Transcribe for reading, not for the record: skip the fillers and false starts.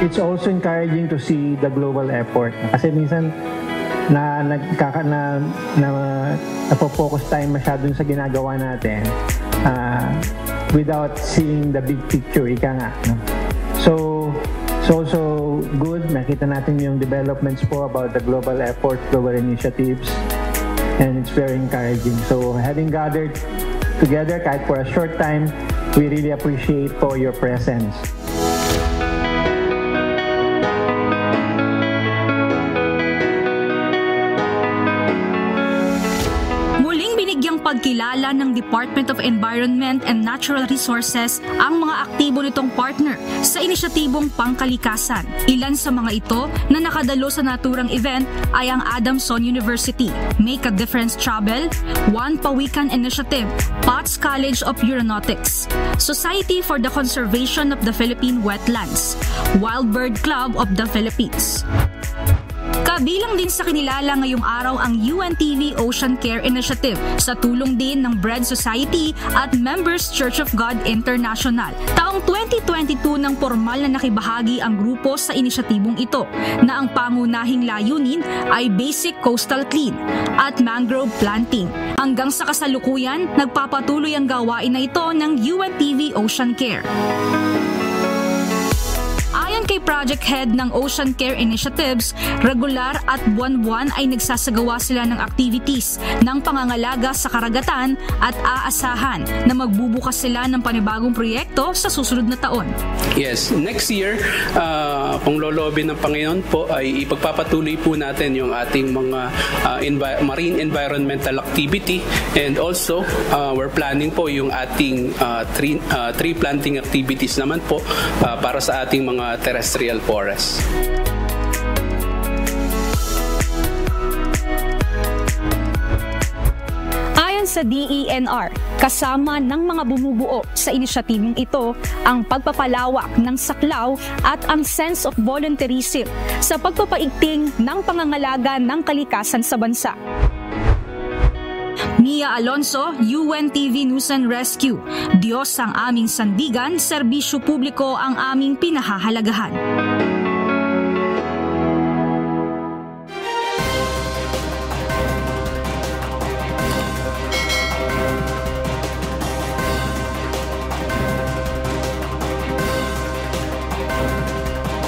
it's also encouraging to see the global effort. Kasi minsan napo-focus tayo masyadong sa ginagawa natin without seeing the big picture, ika nga. No? So, it's also good. Nakita natin yung developments po about the global effort, global initiatives, and it's very encouraging. So, having gathered together kahit for a short time, we really appreciate po your presence. Pagkilala ng Department of Environment and Natural Resources ang mga aktibo nitong partner sa inisyatibong pangkalikasan. Ilan sa mga ito na nakadalo sa naturang event ay ang Adamson University, Make a Difference Travel, One Pawikan Initiative, Potts College of Aeronautics, Society for the Conservation of the Philippine Wetlands, Wild Bird Club of the Philippines. Kabilang din sa kinilala ngayong araw ang UNTV Ocean Care Initiative sa tulong din ng Bread Society at Members Church of God International. Taong 2022 nang formal na nakibahagi ang grupo sa inisyatibong ito na ang pangunahing layunin ay basic coastal clean at mangrove planting. Hanggang sa kasalukuyan, nagpapatuloy ang gawain na ito ng UNTV Ocean Care. Ayon kay Project Head ng Ocean Care Initiatives, regular at buwan-buwan ay nagsasagawa sila ng activities ng pangangalaga sa karagatan at aasahan na magbubukas sila ng panibagong proyekto sa susunod na taon. Yes, next year, kung lolobin ng Panginoon po, ay ipagpapatuloy po natin yung ating mga marine environmental activity, and also we're planning po yung ating tree planting activities naman po para sa ating mga terrestrial forests. Ayon sa DENR, kasama ng mga bumubuo sa inisyatibong ito ang pagpapalawak ng saklaw at ang sense of volunteerism sa pagpapaigting ng pangangalaga ng kalikasan sa bansa. Mia Alonso, UNTV News and Rescue. Diyos ang aming sandigan, serbisyo publiko ang aming pinahahalagahan.